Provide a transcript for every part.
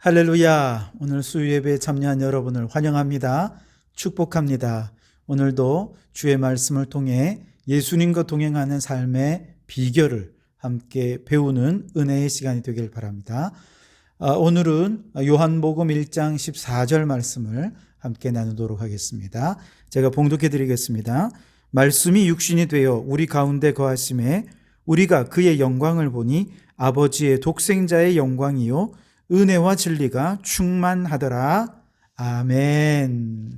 할렐루야. 오늘 수요예배에 참여한 여러분을 환영합니다. 축복합니다. 오늘도 주의 말씀을 통해 예수님과 동행하는 삶의 비결을 함께 배우는 은혜의 시간이 되길 바랍니다. 오늘은 요한복음 1장 14절 말씀을 함께 나누도록 하겠습니다. 제가 봉독해 드리겠습니다. 말씀이 육신이 되어 우리 가운데 거하심에 우리가 그의 영광을 보니 아버지의 독생자의 영광이요 은혜와 진리가 충만하더라. 아멘.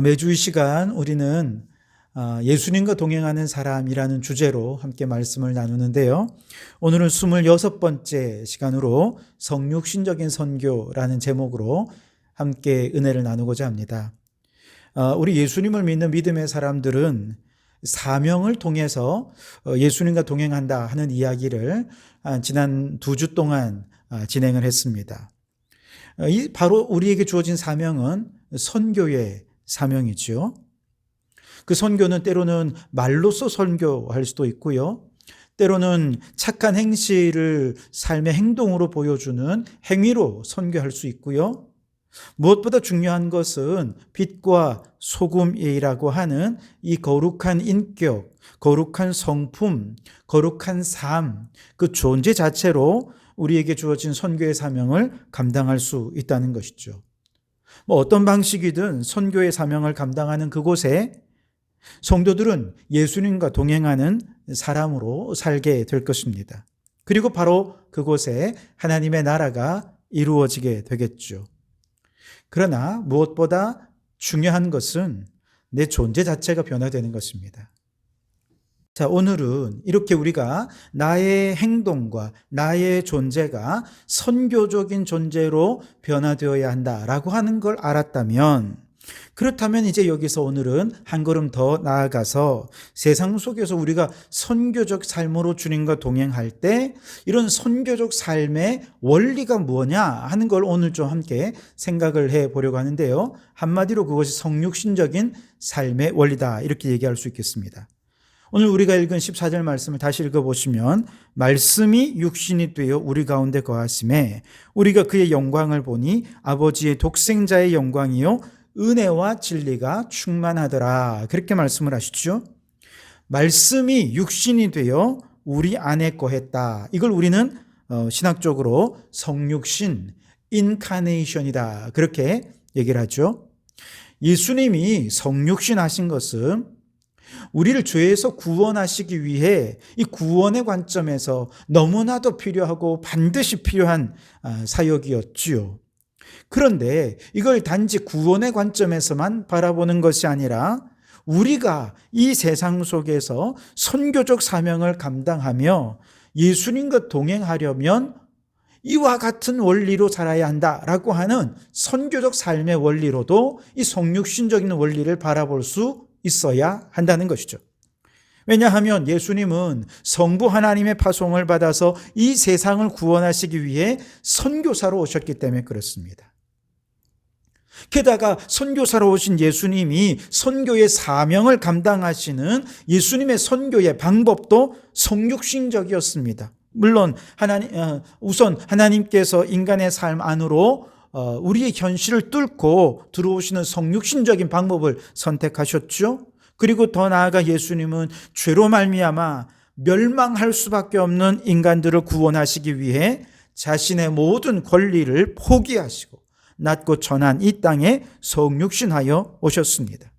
매주 이 시간 우리는 예수님과 동행하는 사람이라는 주제로 함께 말씀을 나누는데요. 오늘은 26번째 시간으로 성육신적인 선교라는 제목으로 함께 은혜를 나누고자 합니다. 우리 예수님을 믿는 믿음의 사람들은 사명을 통해서 예수님과 동행한다 하는 이야기를 지난 2주 동안 진행을 했습니다. 바로 우리에게 주어진 사명은 선교의 사명이죠. 그 선교는 때로는 말로써 선교할 수도 있고요. 때로는 착한 행실을 삶의 행동으로 보여주는 행위로 선교할 수 있고요. 무엇보다 중요한 것은 빛과 소금이라고 하는 이 거룩한 인격, 거룩한 성품, 거룩한 삶, 그 존재 자체로 우리에게 주어진 선교의 사명을 감당할 수 있다는 것이죠. 어떤 방식이든 선교의 사명을 감당하는 그곳에 성도들은 예수님과 동행하는 사람으로 살게 될 것입니다. 그리고 바로 그곳에 하나님의 나라가 이루어지게 되겠죠. 그러나 무엇보다 중요한 것은 내 존재 자체가 변화되는 것입니다. 자, 오늘은 이렇게 우리가 나의 행동과 나의 존재가 선교적인 존재로 변화되어야 한다라고 하는 걸 알았다면, 그렇다면 이제 여기서 오늘은 한 걸음 더 나아가서 세상 속에서 우리가 선교적 삶으로 주님과 동행할 때 이런 선교적 삶의 원리가 뭐냐 하는 걸 오늘 좀 함께 생각을 해보려고 하는데요. 한마디로 그것이 성육신적인 삶의 원리다, 이렇게 얘기할 수 있겠습니다. 오늘 우리가 읽은 14절 말씀을 다시 읽어보시면, 말씀이 육신이 되어 우리 가운데 거하심에 우리가 그의 영광을 보니 아버지의 독생자의 영광이요 은혜와 진리가 충만하더라, 그렇게 말씀을 하시죠. 말씀이 육신이 되어 우리 안에 거했다. 이걸 우리는 신학적으로 성육신, 인카네이션이다, 그렇게 얘기를 하죠. 예수님이 성육신 하신 것은 우리를 죄에서 구원하시기 위해 이 구원의 관점에서 너무나도 필요하고 반드시 필요한 사역이었지요. 그런데 이걸 단지 구원의 관점에서만 바라보는 것이 아니라 우리가 이 세상 속에서 선교적 사명을 감당하며 예수님과 동행하려면 이와 같은 원리로 살아야 한다라고 하는 선교적 삶의 원리로도 이 성육신적인 원리를 바라볼 수 있어야 한다는 것이죠. 왜냐하면 예수님은 성부 하나님의 파송을 받아서 이 세상을 구원하시기 위해 선교사로 오셨기 때문에 그렇습니다. 게다가 선교사로 오신 예수님이 선교의 사명을 감당하시는 예수님의 선교의 방법도 성육신적이었습니다. 물론 우선 하나님께서 인간의 삶 안으로 우리의 현실을 뚫고 들어오시는 성육신적인 방법을 선택하셨죠. 그리고 더 나아가 예수님은 죄로 말미암아 멸망할 수밖에 없는 인간들을 구원하시기 위해 자신의 모든 권리를 포기하시고 낮고 천한 이 땅에 성육신하여 오셨습니다.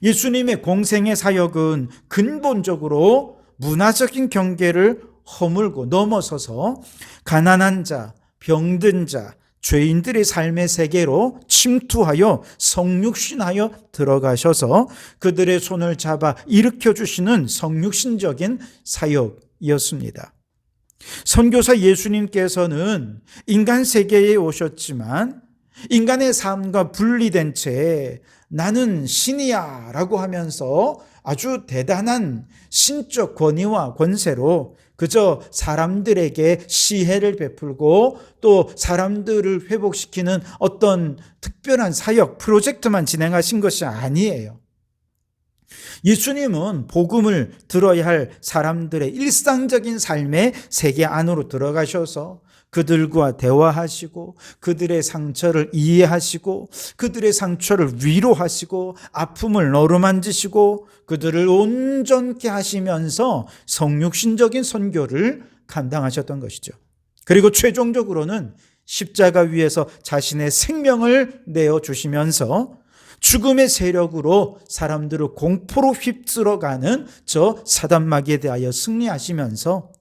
예수님의 공생의 사역은 근본적으로 문화적인 경계를 허물고 넘어서서 가난한 자, 병든 자, 죄인들의 삶의 세계로 침투하여 성육신하여 들어가셔서 그들의 손을 잡아 일으켜주시는 성육신적인 사역이었습니다. 선교사 예수님께서는 인간 세계에 오셨지만 인간의 삶과 분리된 채 나는 신이야 라고 하면서 아주 대단한 신적 권위와 권세로 그저 사람들에게 시혜를 베풀고 또 사람들을 회복시키는 어떤 특별한 사역, 프로젝트만 진행하신 것이 아니에요. 예수님은 복음을 들어야 할 사람들의 일상적인 삶의 세계 안으로 들어가셔서 그들과 대화하시고 그들의 상처를 이해하시고 그들의 상처를 위로하시고 아픔을 어루만지시고 그들을 온전케 하시면서 성육신적인 선교를 감당하셨던 것이죠. 그리고 최종적으로는 십자가 위에서 자신의 생명을 내어주시면서 죽음의 세력으로 사람들을 공포로 휩쓸어가는 저 사단마귀에 대하여 승리하시면서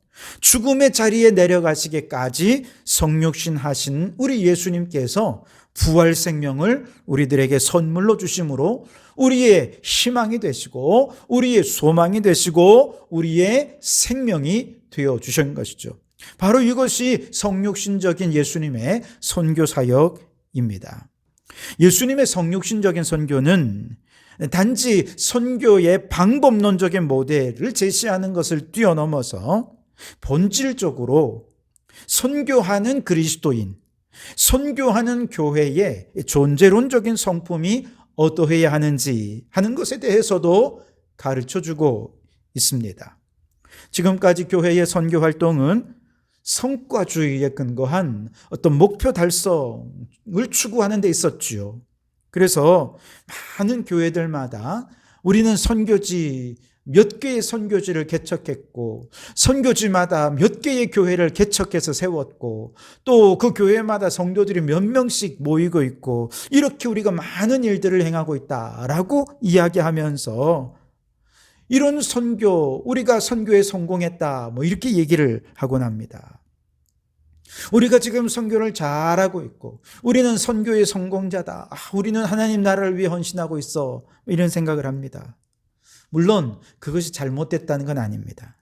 죽음의 자리에 내려가시기까지 성육신하신 우리 예수님께서 부활 생명을 우리들에게 선물로 주심으로 우리의 희망이 되시고 우리의 소망이 되시고 우리의 생명이 되어 주신 것이죠. 바로 이것이 성육신적인 예수님의 선교 사역입니다. 예수님의 성육신적인 선교는 단지 선교의 방법론적인 모델을 제시하는 것을 뛰어넘어서 본질적으로 선교하는 그리스도인, 선교하는 교회의 존재론적인 성품이 어떠해야 하는지 하는 것에 대해서도 가르쳐주고 있습니다. 지금까지 교회의 선교 활동은 성과주의에 근거한 어떤 목표 달성을 추구하는 데 있었지요. 그래서 많은 교회들마다 우리는 선교지 몇 개의 선교지를 개척했고 선교지마다 몇 개의 교회를 개척해서 세웠고 또 그 교회마다 성도들이 몇 명씩 모이고 있고 이렇게 우리가 많은 일들을 행하고 있다라고 이야기하면서 이런 선교, 우리가 선교에 성공했다 이렇게 얘기를 하곤 합니다. 우리가 지금 선교를 잘하고 있고 우리는 선교의 성공자다. 우리는 하나님 나라를 위해 헌신하고 있어. 이런 생각을 합니다. 물론 그것이 잘못됐다는 건 아닙니다.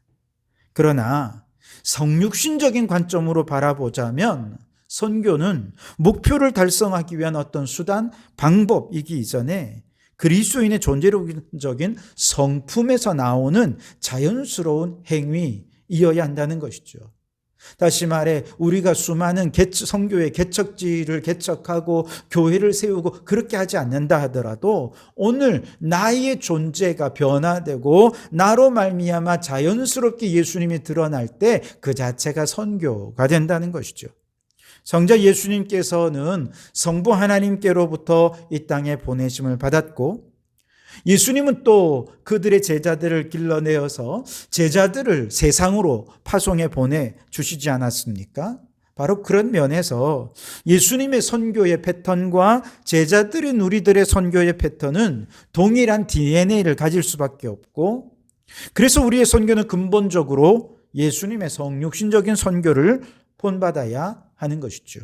그러나 성육신적인 관점으로 바라보자면 선교는 목표를 달성하기 위한 어떤 수단, 방법이기 이전에 그리스도인의 존재론적인 성품에서 나오는 자연스러운 행위이어야 한다는 것이죠. 다시 말해 우리가 수많은 선교의 개척지를 개척하고 교회를 세우고 그렇게 하지 않는다 하더라도 오늘 나의 존재가 변화되고 나로 말미암아 자연스럽게 예수님이 드러날 때 그 자체가 선교가 된다는 것이죠. 성자 예수님께서는 성부 하나님께로부터 이 땅에 보내심을 받았고 예수님은 또 그들의 제자들을 길러내어서 제자들을 세상으로 파송해 보내주시지 않았습니까? 바로 그런 면에서 예수님의 선교의 패턴과 제자들인 우리들의 선교의 패턴은 동일한 DNA를 가질 수밖에 없고 그래서 우리의 선교는 근본적으로 예수님의 성육신적인 선교를 본받아야 하는 것이죠.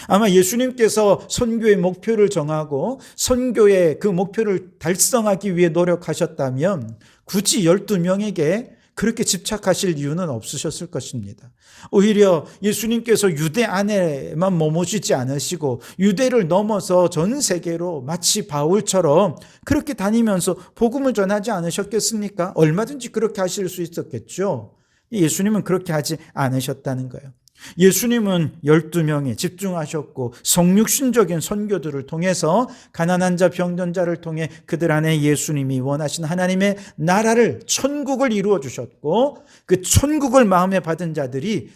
아마 예수님께서 선교의 목표를 정하고 선교의 그 목표를 달성하기 위해 노력하셨다면 굳이 12명에게 그렇게 집착하실 이유는 없으셨을 것입니다. 오히려 예수님께서 유대 안에만 머무시지 않으시고 유대를 넘어서 전 세계로 마치 바울처럼 그렇게 다니면서 복음을 전하지 않으셨겠습니까? 얼마든지 그렇게 하실 수 있었겠죠. 예수님은 그렇게 하지 않으셨다는 거예요. 예수님은 12명에 집중하셨고 성육신적인 선교들을 통해서 가난한 자 병든 자를 통해 그들 안에 예수님이 원하신 하나님의 나라를 천국을 이루어 주셨고 그 천국을 마음에 받은 자들이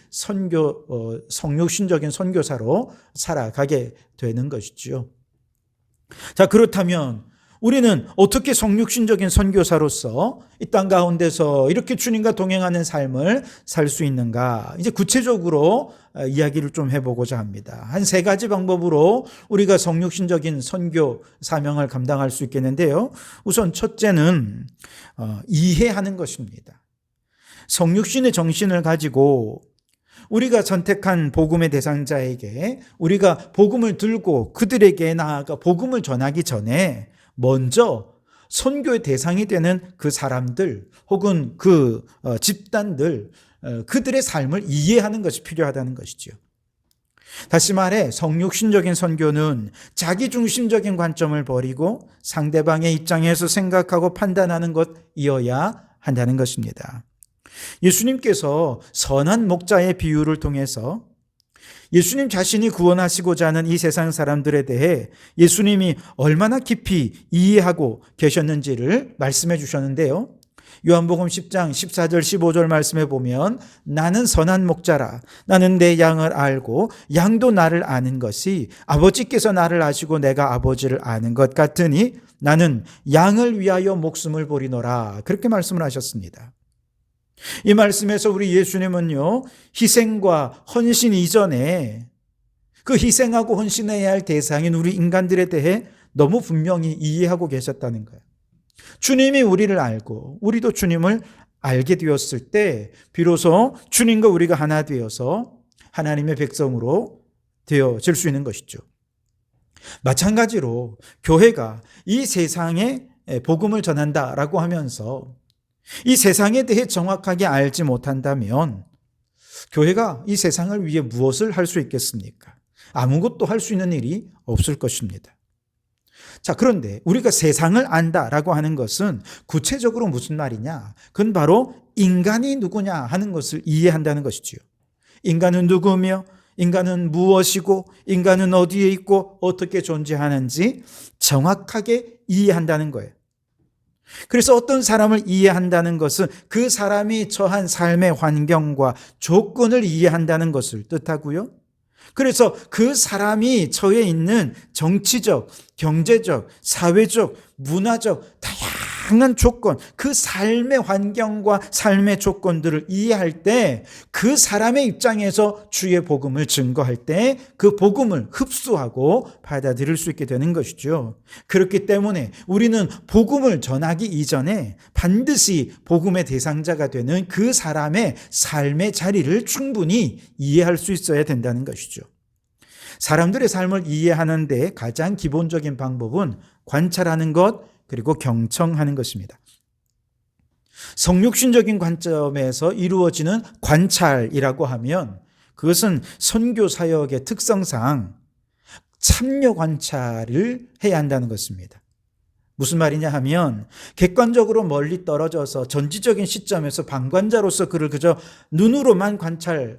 성육신적인 선교사로 살아가게 되는 것이지요. 자, 그렇다면 우리는 어떻게 성육신적인 선교사로서 이 땅 가운데서 이렇게 주님과 동행하는 삶을 살 수 있는가? 이제 구체적으로 이야기를 좀 해보고자 합니다. 한 3가지 방법으로 우리가 성육신적인 선교 사명을 감당할 수 있겠는데요. 우선 첫째는 이해하는 것입니다. 성육신의 정신을 가지고 우리가 선택한 복음의 대상자에게 우리가 복음을 들고 그들에게 나아가 복음을 전하기 전에 먼저 선교의 대상이 되는 그 사람들 혹은 그 집단들 그들의 삶을 이해하는 것이 필요하다는 것이죠. 다시 말해 성육신적인 선교는 자기중심적인 관점을 버리고 상대방의 입장에서 생각하고 판단하는 것이어야 한다는 것입니다. 예수님께서 선한 목자의 비유를 통해서 예수님 자신이 구원하시고자 하는 이 세상 사람들에 대해 예수님이 얼마나 깊이 이해하고 계셨는지를 말씀해 주셨는데요. 요한복음 10장 14절 15절 말씀에 보면 나는 선한 목자라. 나는 내 양을 알고 양도 나를 아는 것이 아버지께서 나를 아시고 내가 아버지를 아는 것 같으니 나는 양을 위하여 목숨을 버리노라. 그렇게 말씀을 하셨습니다. 이 말씀에서 우리 예수님은요, 희생과 헌신 이전에 그 희생하고 헌신해야 할 대상인 우리 인간들에 대해 너무 분명히 이해하고 계셨다는 거예요. 주님이 우리를 알고 우리도 주님을 알게 되었을 때 비로소 주님과 우리가 하나 되어서 하나님의 백성으로 되어질 수 있는 것이죠. 마찬가지로 교회가 이 세상에 복음을 전한다라고 하면서 이 세상에 대해 정확하게 알지 못한다면 교회가 이 세상을 위해 무엇을 할 수 있겠습니까? 아무것도 할 수 있는 일이 없을 것입니다. 자, 그런데 우리가 세상을 안다라고 하는 것은 구체적으로 무슨 말이냐? 그건 바로 인간이 누구냐 하는 것을 이해한다는 것이지요. 인간은 누구며 인간은 무엇이고 인간은 어디에 있고 어떻게 존재하는지 정확하게 이해한다는 거예요. 그래서 어떤 사람을 이해한다는 것은 그 사람이 처한 삶의 환경과 조건을 이해한다는 것을 뜻하고요. 그래서 그 사람이 처해 있는 정치적, 경제적, 사회적, 문화적 다양한 조건, 그 삶의 환경과 삶의 조건들을 이해할 때 그 사람의 입장에서 주의 복음을 증거할 때 그 복음을 흡수하고 받아들일 수 있게 되는 것이죠. 그렇기 때문에 우리는 복음을 전하기 이전에 반드시 복음의 대상자가 되는 그 사람의 삶의 자리를 충분히 이해할 수 있어야 된다는 것이죠. 사람들의 삶을 이해하는 데 가장 기본적인 방법은 관찰하는 것, 그리고 경청하는 것입니다. 성육신적인 관점에서 이루어지는 관찰이라고 하면 그것은 선교 사역의 특성상 참여 관찰을 해야 한다는 것입니다. 무슨 말이냐 하면 객관적으로 멀리 떨어져서 전지적인 시점에서 방관자로서 그를 그저 눈으로만 관찰하는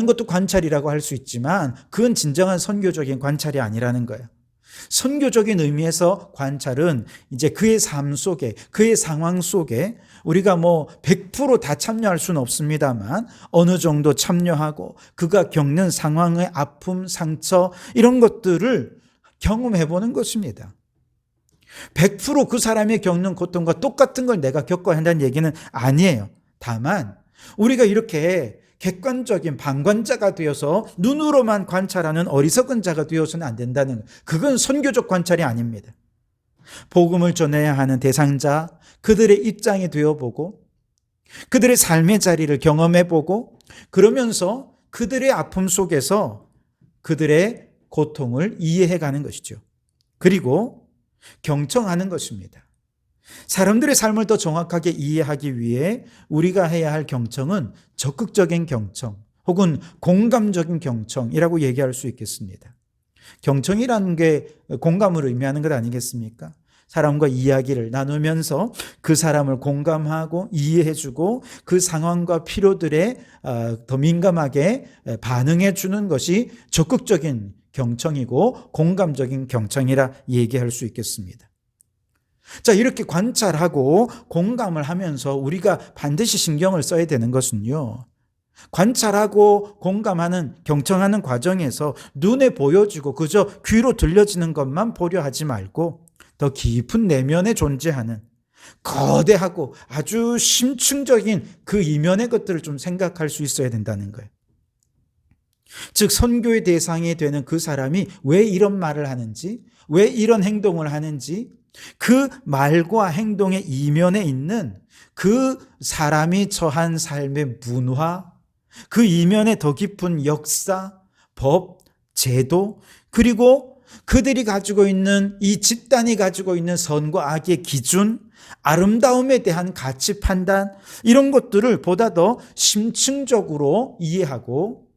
것도 관찰이라고 할 수 있지만 그건 진정한 선교적인 관찰이 아니라는 거예요. 선교적인 의미에서 관찰은 이제 그의 삶 속에, 그의 상황 속에 우리가 100% 다 참여할 수는 없습니다만 어느 정도 참여하고 그가 겪는 상황의 아픔, 상처 이런 것들을 경험해 보는 것입니다. 100% 그 사람이 겪는 고통과 똑같은 걸 내가 겪어야 한다는 얘기는 아니에요. 다만 우리가 이렇게 객관적인 방관자가 되어서 눈으로만 관찰하는 어리석은 자가 되어서는 안 된다는 거예요. 그건 선교적 관찰이 아닙니다. 복음을 전해야 하는 대상자, 그들의 입장이 되어보고 그들의 삶의 자리를 경험해보고 그러면서 그들의 아픔 속에서 그들의 고통을 이해해가는 것이죠. 그리고 경청하는 것입니다. 사람들의 삶을 더 정확하게 이해하기 위해 우리가 해야 할 경청은 적극적인 경청 혹은 공감적인 경청이라고 얘기할 수 있겠습니다. 경청이라는 게 공감을 의미하는 것 아니겠습니까? 사람과 이야기를 나누면서 그 사람을 공감하고 이해해주고 그 상황과 필요들에 더 민감하게 반응해 주는 것이 적극적인 경청이고 공감적인 경청이라 얘기할 수 있겠습니다. 자, 이렇게 관찰하고 공감을 하면서 우리가 반드시 신경을 써야 되는 것은요, 관찰하고 공감하는, 경청하는 과정에서 눈에 보여지고 그저 귀로 들려지는 것만 보려 하지 말고 더 깊은 내면에 존재하는 거대하고 아주 심층적인 그 이면의 것들을 좀 생각할 수 있어야 된다는 거예요. 즉 선교의 대상이 되는 그 사람이 왜 이런 말을 하는지, 왜 이런 행동을 하는지, 그 말과 행동의 이면에 있는 그 사람이 처한 삶의 문화, 그 이면에 더 깊은 역사, 법, 제도, 그리고 그들이 가지고 있는, 이 집단이 가지고 있는 선과 악의 기준, 아름다움에 대한 가치 판단, 이런 것들을 보다 더 심층적으로 이해하고,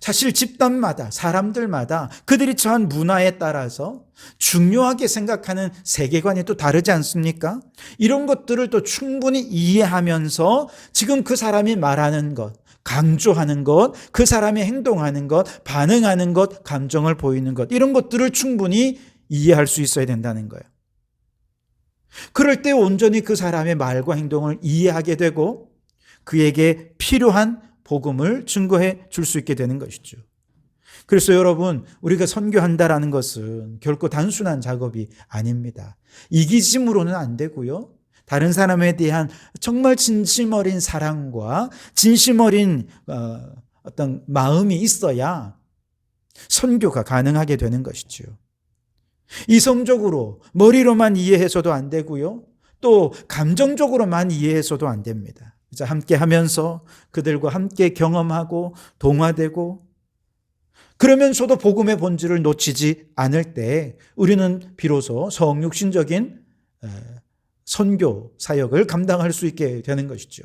사실 집단마다, 사람들마다 그들이 처한 문화에 따라서 중요하게 생각하는 세계관이 또 다르지 않습니까? 이런 것들을 또 충분히 이해하면서 지금 그 사람이 말하는 것, 강조하는 것, 그 사람이 행동하는 것, 반응하는 것, 감정을 보이는 것, 이런 것들을 충분히 이해할 수 있어야 된다는 거예요. 그럴 때 온전히 그 사람의 말과 행동을 이해하게 되고 그에게 필요한 복음을 증거해 줄 수 있게 되는 것이죠. 그래서 여러분, 우리가 선교한다라는 것은 결코 단순한 작업이 아닙니다. 이기심으로는 안 되고요. 다른 사람에 대한 정말 진심 어린 사랑과 진심 어린 어떤 마음이 있어야 선교가 가능하게 되는 것이죠. 이성적으로 머리로만 이해해서도 안 되고요. 또 감정적으로만 이해해서도 안 됩니다. 함께 하면서 그들과 함께 경험하고 동화되고 그러면서도 복음의 본질을 놓치지 않을 때 우리는 비로소 성육신적인 선교 사역을 감당할 수 있게 되는 것이죠.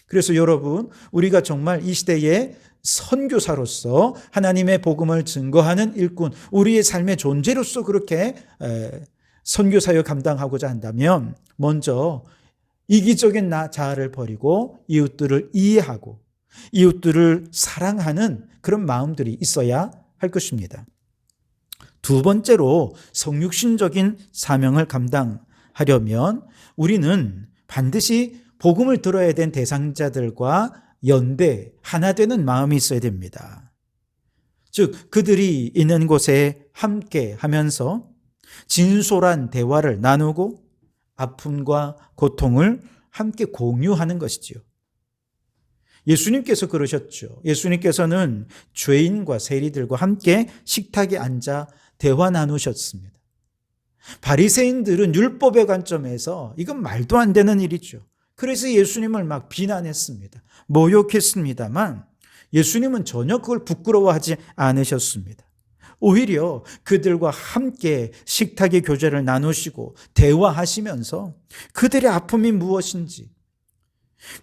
그래서 여러분, 우리가 정말 이 시대의 선교사로서 하나님의 복음을 증거하는 일꾼, 우리의 삶의 존재로서 그렇게 선교 사역 감당하고자 한다면 먼저 이기적인 나 자아를 버리고 이웃들을 이해하고 이웃들을 사랑하는 그런 마음들이 있어야 할 것입니다. 두 번째로 성육신적인 사명을 감당하려면 우리는 반드시 복음을 들어야 된 대상자들과 연대, 하나 되는 마음이 있어야 됩니다. 즉, 그들이 있는 곳에 함께 하면서 진솔한 대화를 나누고 아픔과 고통을 함께 공유하는 것이지요. 예수님께서 그러셨죠. 예수님께서는 죄인과 세리들과 함께 식탁에 앉아 대화 나누셨습니다. 바리새인들은 율법의 관점에서 이건 말도 안 되는 일이죠. 그래서 예수님을 막 비난했습니다. 모욕했습니다만 예수님은 전혀 그걸 부끄러워하지 않으셨습니다. 오히려 그들과 함께 식탁의 교제를 나누시고 대화하시면서 그들의 아픔이 무엇인지,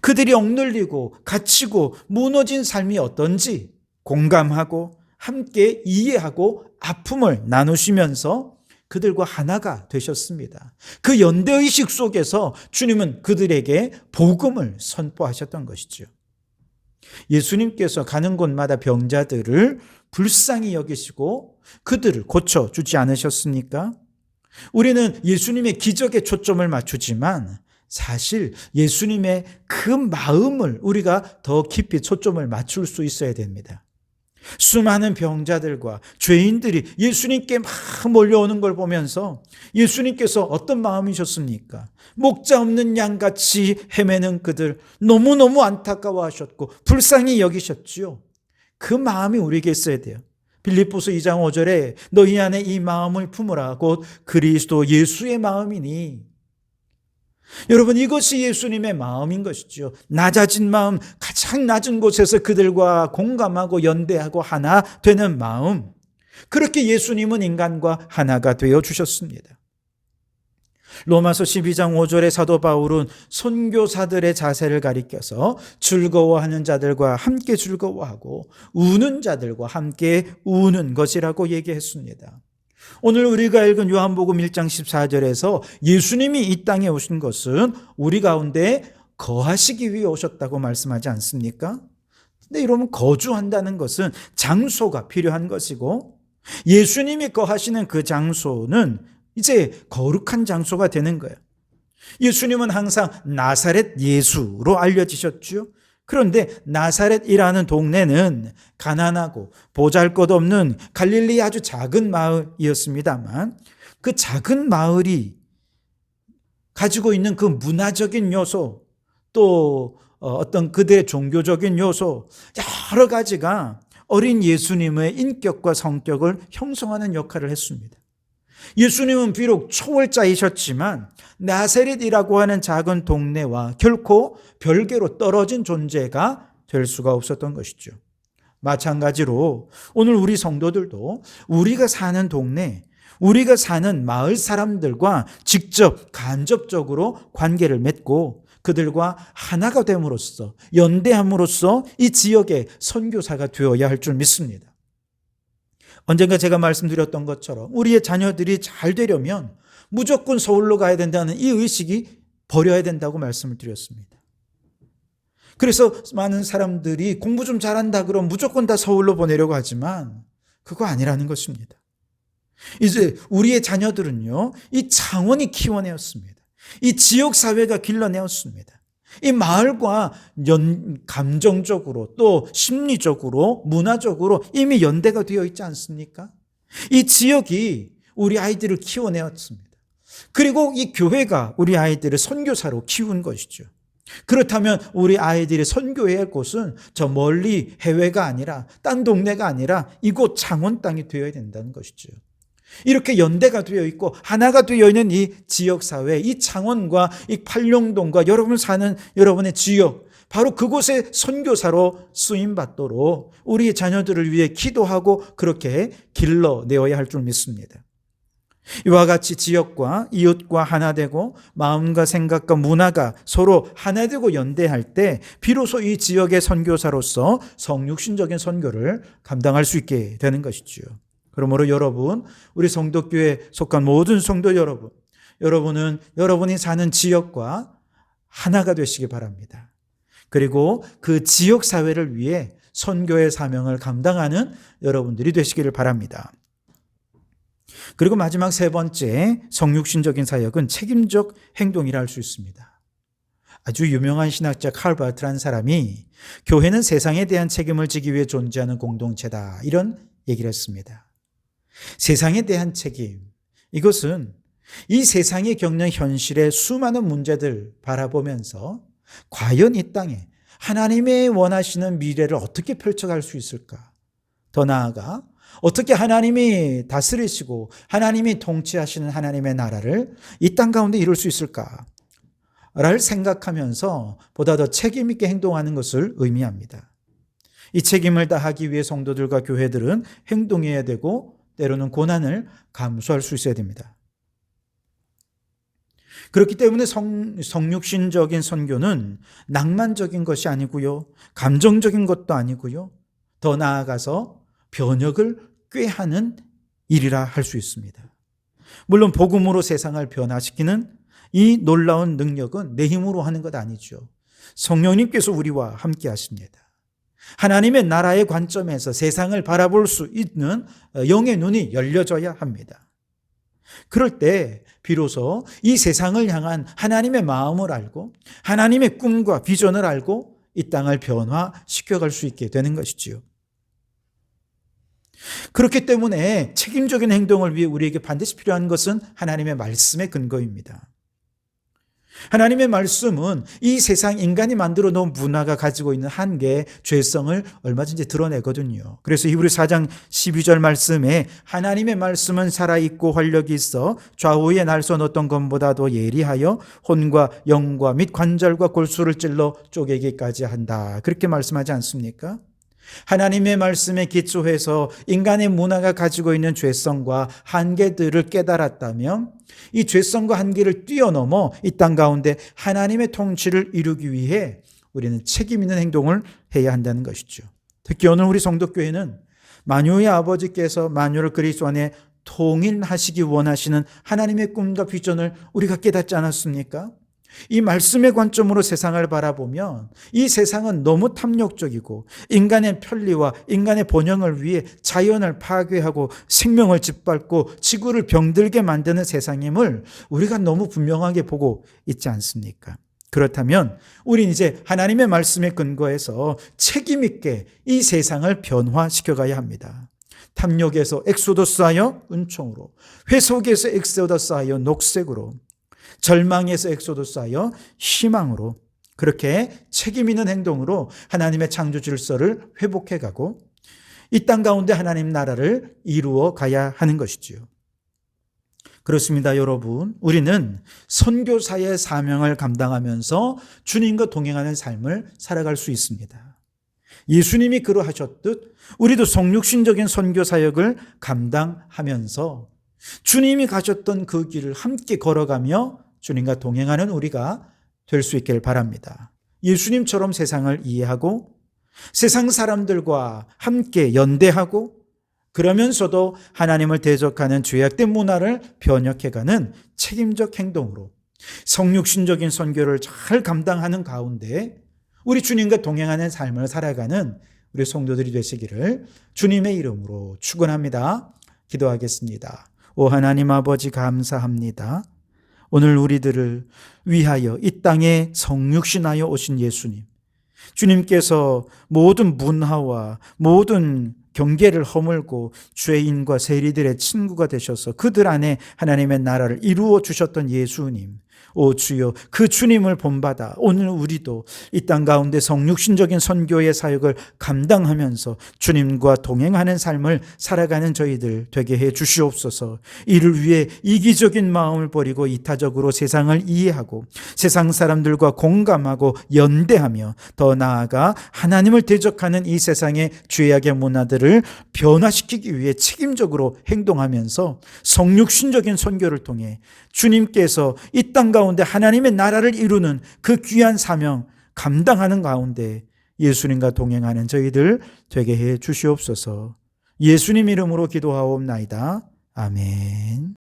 그들이 억눌리고 갇히고 무너진 삶이 어떤지 공감하고 함께 이해하고 아픔을 나누시면서 그들과 하나가 되셨습니다. 그 연대의식 속에서 주님은 그들에게 복음을 선포하셨던 것이죠. 예수님께서 가는 곳마다 병자들을 불쌍히 여기시고 그들을 고쳐주지 않으셨습니까? 우리는 예수님의 기적에 초점을 맞추지만 사실 예수님의 그 마음을 우리가 더 깊이 초점을 맞출 수 있어야 됩니다. 수많은 병자들과 죄인들이 예수님께 막 몰려오는 걸 보면서 예수님께서 어떤 마음이셨습니까? 목자 없는 양같이 헤매는 그들 너무너무 안타까워하셨고 불쌍히 여기셨지요. 그 마음이 우리에게 있어야 돼요. 빌립보서 2장 5절에 너희 안에 이 마음을 품으라 곧 그리스도 예수의 마음이니, 여러분, 이것이 예수님의 마음인 것이죠. 낮아진 마음, 가장 낮은 곳에서 그들과 공감하고 연대하고 하나 되는 마음. 그렇게 예수님은 인간과 하나가 되어 주셨습니다. 로마서 12장 5절에 사도 바울은 선교사들의 자세를 가리켜서 즐거워하는 자들과 함께 즐거워하고 우는 자들과 함께 우는 것이라고 얘기했습니다. 오늘 우리가 읽은 요한복음 1장 14절에서 예수님이 이 땅에 오신 것은 우리 가운데 거하시기 위해 오셨다고 말씀하지 않습니까? 근데 이러면 거주한다는 것은 장소가 필요한 것이고 예수님이 거하시는 그 장소는 이제 거룩한 장소가 되는 거예요. 예수님은 항상 나사렛 예수로 알려지셨죠. 그런데 나사렛이라는 동네는 가난하고 보잘것없는 갈릴리의 아주 작은 마을이었습니다만 그 작은 마을이 가지고 있는 그 문화적인 요소 또 어떤 그들의 종교적인 요소 여러 가지가 어린 예수님의 인격과 성격을 형성하는 역할을 했습니다. 예수님은 비록 초월자이셨지만 나사렛이라고 하는 작은 동네와 결코 별개로 떨어진 존재가 될 수가 없었던 것이죠. 마찬가지로 오늘 우리 성도들도 우리가 사는 동네, 우리가 사는 마을 사람들과 직접 간접적으로 관계를 맺고 그들과 하나가 됨으로써 연대함으로써 이 지역의 선교사가 되어야 할 줄 믿습니다. 언젠가 제가 말씀드렸던 것처럼 우리의 자녀들이 잘 되려면 무조건 서울로 가야 된다는 이 의식이 버려야 된다고 말씀을 드렸습니다. 그래서 많은 사람들이 공부 좀 잘한다 그러면 무조건 다 서울로 보내려고 하지만 그거 아니라는 것입니다. 이제 우리의 자녀들은요, 이 창원이 키워내었습니다. 이 지역사회가 길러내었습니다. 이 마을과 감정적으로 또 심리적으로 문화적으로 이미 연대가 되어 있지 않습니까? 이 지역이 우리 아이들을 키워내었습니다. 그리고 이 교회가 우리 아이들을 선교사로 키운 것이죠. 그렇다면 우리 아이들이 선교해야 할 곳은 저 멀리 해외가 아니라 딴 동네가 아니라 이곳 창원 땅이 되어야 된다는 것이죠. 이렇게 연대가 되어 있고 하나가 되어 있는 이 지역사회, 이 창원과 이 팔룡동과 여러분 사는 여러분의 지역, 바로 그곳에 선교사로 쓰임받도록 우리 자녀들을 위해 기도하고 그렇게 길러내어야 할 줄 믿습니다. 이와 같이 지역과 이웃과 하나 되고 마음과 생각과 문화가 서로 하나 되고 연대할 때 비로소 이 지역의 선교사로서 성육신적인 선교를 감당할 수 있게 되는 것이지요. 그러므로 여러분, 우리 성도교회에 속한 모든 성도 여러분, 여러분은 여러분이 사는 지역과 하나가 되시기 바랍니다. 그리고 그 지역 사회를 위해 선교의 사명을 감당하는 여러분들이 되시기를 바랍니다. 그리고 마지막 세 번째, 성육신적인 사역은 책임적 행동이라 할 수 있습니다. 아주 유명한 신학자 칼 바르트라는 사람이 교회는 세상에 대한 책임을 지기 위해 존재하는 공동체다, 이런 얘기를 했습니다. 세상에 대한 책임, 이것은 이 세상이 겪는 현실의 수많은 문제들 바라보면서 과연 이 땅에 하나님의 원하시는 미래를 어떻게 펼쳐갈 수 있을까? 더 나아가 어떻게 하나님이 다스리시고 하나님이 통치하시는 하나님의 나라를 이 땅 가운데 이룰 수 있을까를 생각하면서 보다 더 책임 있게 행동하는 것을 의미합니다. 이 책임을 다하기 위해 성도들과 교회들은 행동해야 되고 때로는 고난을 감수할 수 있어야 됩니다. 그렇기 때문에 성육신적인 선교는 낭만적인 것이 아니고요, 감정적인 것도 아니고요, 더 나아가서 변혁을 꾀하는 일이라 할 수 있습니다. 물론 복음으로 세상을 변화시키는 이 놀라운 능력은 내 힘으로 하는 것 아니죠. 성령님께서 우리와 함께 하십니다. 하나님의 나라의 관점에서 세상을 바라볼 수 있는 영의 눈이 열려져야 합니다. 그럴 때 비로소 이 세상을 향한 하나님의 마음을 알고 하나님의 꿈과 비전을 알고 이 땅을 변화시켜갈 수 있게 되는 것이지요. 그렇기 때문에 책임적인 행동을 위해 우리에게 반드시 필요한 것은 하나님의 말씀의 근거입니다. 하나님의 말씀은 이 세상 인간이 만들어 놓은 문화가 가지고 있는 한계, 죄성을 얼마든지 드러내거든요. 그래서 히브리 4장 12절 말씀에 하나님의 말씀은 살아있고 활력이 있어 좌우에 날선 어떤 것보다도 예리하여 혼과 영과 및 관절과 골수를 찔러 쪼개기까지 한다. 그렇게 말씀하지 않습니까? 하나님의 말씀에 기초해서 인간의 문화가 가지고 있는 죄성과 한계들을 깨달았다면 이 죄성과 한계를 뛰어넘어 이 땅 가운데 하나님의 통치를 이루기 위해 우리는 책임 있는 행동을 해야 한다는 것이죠. 특히 오늘 우리 성도교회는 만유의 아버지께서 만유를 그리스도 안에 통일하시기 원하시는 하나님의 꿈과 비전을 우리가 깨닫지 않았습니까? 이 말씀의 관점으로 세상을 바라보면 이 세상은 너무 탐욕적이고 인간의 편리와 인간의 번영을 위해 자연을 파괴하고 생명을 짓밟고 지구를 병들게 만드는 세상임을 우리가 너무 분명하게 보고 있지 않습니까? 그렇다면 우린 이제 하나님의 말씀에 근거해서 책임 있게 이 세상을 변화시켜가야 합니다. 탐욕에서 엑소더스하여 은총으로, 회속에서 엑소더스하여 녹색으로, 절망에서 엑소더스하여 희망으로, 그렇게 책임 있는 행동으로 하나님의 창조 질서를 회복해가고 이 땅 가운데 하나님 나라를 이루어 가야 하는 것이지요. 그렇습니다, 여러분. 우리는 선교사의 사명을 감당하면서 주님과 동행하는 삶을 살아갈 수 있습니다. 예수님이 그러하셨듯 우리도 성육신적인 선교 사역을 감당하면서 주님이 가셨던 그 길을 함께 걸어가며 주님과 동행하는 우리가 될 수 있길 바랍니다. 예수님처럼 세상을 이해하고 세상 사람들과 함께 연대하고 그러면서도 하나님을 대적하는 죄악된 문화를 변혁해가는 책임적 행동으로 성육신적인 선교를 잘 감당하는 가운데 우리 주님과 동행하는 삶을 살아가는 우리 성도들이 되시기를 주님의 이름으로 축원합니다. 기도하겠습니다. 오 하나님 아버지 감사합니다. 오늘 우리들을 위하여 이 땅에 성육신하여 오신 예수님, 주님께서 모든 문화와 모든 경계를 허물고 죄인과 세리들의 친구가 되셔서 그들 안에 하나님의 나라를 이루어 주셨던 예수님, 오 주여, 그 주님을 본받아 오늘 우리도 이 땅 가운데 성육신적인 선교의 사역을 감당하면서 주님과 동행하는 삶을 살아가는 저희들 되게 해 주시옵소서. 이를 위해 이기적인 마음을 버리고 이타적으로 세상을 이해하고 세상 사람들과 공감하고 연대하며 더 나아가 하나님을 대적하는 이 세상의 죄악의 문화들을 변화시키기 위해 책임적으로 행동하면서 성육신적인 선교를 통해 주님께서 이 땅 가운데 하나님의 나라를 이루는 그 귀한 사명 감당하는 가운데 예수님과 동행하는 저희들 되게 해 주시옵소서. 예수님 이름으로 기도하옵나이다. 아멘.